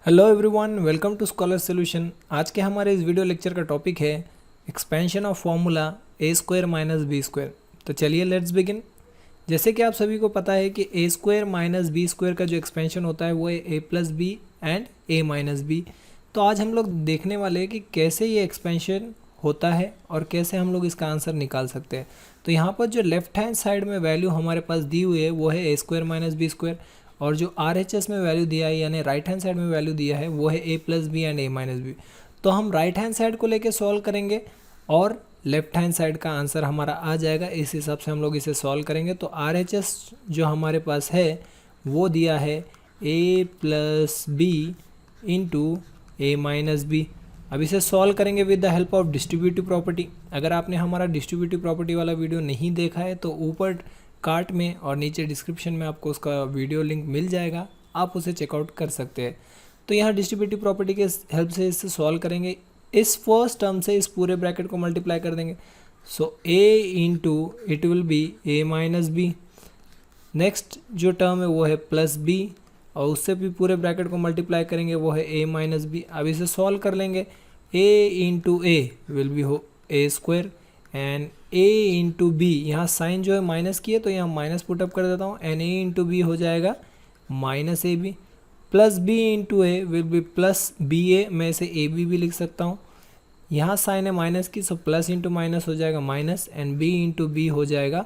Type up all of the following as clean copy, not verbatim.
Hello everyone, welcome to scholar solution. आज के हमारे इस वीडियो लेक्चर का टॉपिक है expansion of formula a square minus B square. तो चलिए लेट्स बिगिन। जैसे कि आप सभी को पता है कि A square minus B square का जो एक्सपेंशन होता है वो है A plus B and A minus B. तो आज हम लोग देखने वाले हैं कि कैसे ये एक्सपेंशन होता है और कैसे हम लोग इसका आंसर निकाल सकते हैं। तो यहाँ पर जो लेफ्ट हैंड साइड में वैल्यू हमारे पास दी हुई है वो है A square minus B square, और जो RHS में वैल्यू दिया है यानी राइट हैंड साइड में वैल्यू दिया है वो है A plus B and A minus B. तो हम राइट हैंड साइड को लेके सॉल्व करेंगे और लेफ्ट हैंड साइड का आंसर हमारा आ जाएगा। इस हिसाब से हम लोग इसे सॉल्व करेंगे। तो RHS जो हमारे पास है वो दिया है A plus B into A minus B. अब इसे सॉल्व करेंगे with the help of distributive property. अगर आपने हमारा डिस्ट्रीब्यूटिव प्रॉपर्टी वाला वीडियो नहीं देखा है तो ऊपर कार्ट में और नीचे डिस्क्रिप्शन में आपको उसका वीडियो लिंक मिल जाएगा, आप उसे चेकआउट कर सकते हैं। तो यहाँ डिस्ट्रीब्यूटिव प्रॉपर्टी के हेल्प से इसे सॉल्व करेंगे। इस फर्स्ट टर्म से इस पूरे ब्रैकेट को मल्टीप्लाई कर देंगे। So A into it will be A minus B. Next जो टर्म है वो है प्लस बी, और उससे भी पूरे ब्रैकेट को मल्टीप्लाई करेंगे वो है ए माइनस बी। अब इसे सॉल्व कर लेंगे। A into A will be हो A square and A into B, यहाँ साइन जो है माइनस की है तो यहाँ माइनस पुटअप कर देता हूँ, एंड ए इंटू बी हो जाएगा minus A B. Plus B into A will be plus B A, मैं इसे ए बी भी लिख सकता हूँ। यहाँ साइन है माइनस की, सो प्लस इंटू माइनस हो जाएगा minus, and b into B हो जाएगा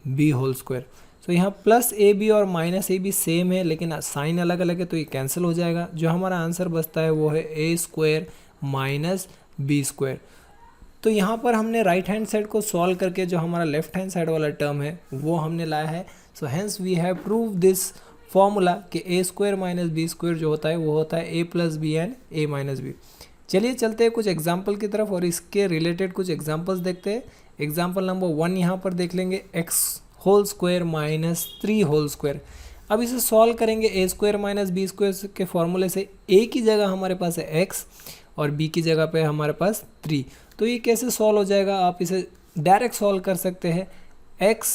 बी होल स्क्वायर। सो यहाँ प्लस ए बी और माइनस ए बी सेम है लेकिन साइन अलग अलग है तो ये कैंसिल हो जाएगा। जो हमारा आंसर बचता है वो है A square minus B square. तो यहाँ पर हमने राइट हैंड साइड को सॉल्व करके जो हमारा लेफ्ट हैंड साइड वाला टर्म है वो हमने लाया है। So hence we have prove this formula कि A square minus B square जो होता है वो होता है A plus B and A minus B. चलिए चलते हैं कुछ एग्जाम्पल की तरफ और इसके रिलेटेड कुछ एग्जाम्पल्स देखते हैं। एग्जाम्पल नंबर 1 यहाँ पर देख लेंगे, x whole square minus 3 whole square. अब इसे सॉल्व करेंगे a square minus B square के फॉर्मूले से। ए की जगह हमारे पास है एक्स और बी की जगह पे हमारे पास 3। तो ये कैसे सॉल्व हो जाएगा, आप इसे डायरेक्ट सॉल्व कर सकते हैं। x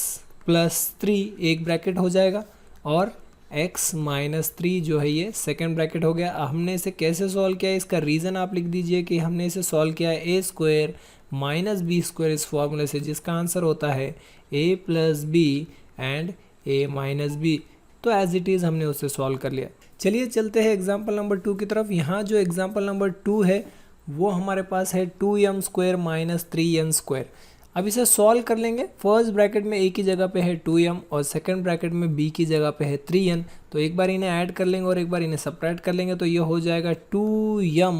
प्लस 3 एक ब्रैकेट हो जाएगा और x माइनस 3 जो है ये सेकेंड ब्रैकेट हो गया। हमने इसे कैसे सॉल्व किया है इसका रीज़न आप लिख दीजिए कि हमने इसे सॉल्व किया है A square minus B square इस फॉर्मूले से, जिसका आंसर होता है A plus B and A minus B. तो एज इट इज़ हमने उसे सॉल्व कर लिया। चलिए चलते हैं एग्जाम्पल नंबर 2 की तरफ। यहाँ जो एग्जाम्पल नंबर 2 है वो हमारे पास है 2m square minus 3n square. अब इसे सॉल्व कर लेंगे। फर्स्ट ब्रैकेट में a की जगह पे है 2m और सेकंड ब्रैकेट में b की जगह पे है 3n। तो एक बार इन्हें ऐड कर लेंगे और एक बार इन्हें सब्ट्रैक्ट कर लेंगे, तो ये हो जाएगा 2m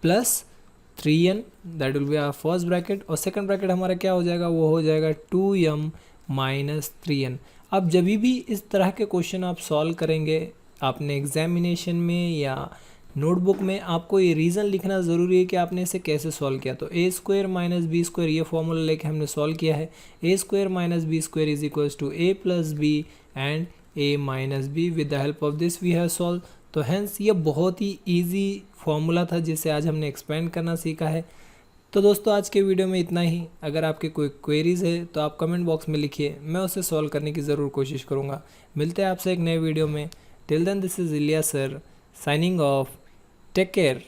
plus 3n, that will be our first bracket. और सेकंड ब्रैकेट हमारा क्या हो जाएगा, वो हो जाएगा 2m माइनस 3n। अब जब भी इस तरह के क्वेश्चन आप सॉल्व करेंगे आपने एग्जामिनेशन में या नोटबुक में, आपको ये रीज़न लिखना ज़रूरी है कि आपने इसे कैसे सॉल्व किया। तो A square minus B square ये फॉर्मूला लेके हमने सॉल्व किया है। A square minus B square is equals to A plus B and A minus B. With the help of this we have solve. तो hence ये बहुत ही easy formula था जिसे आज हमने एक्सपेंड करना सीखा है। तो दोस्तों आज के वीडियो में इतना ही। अगर आपके कोई क्वेरीज़ है तो आप कमेंट बॉक्स में लिखिए, मैं उसे सॉल्व करने की ज़रूर कोशिश करूँगा। मिलते हैं आपसे एक नए वीडियो में। Till then this is Iliya sir signing off. Take care.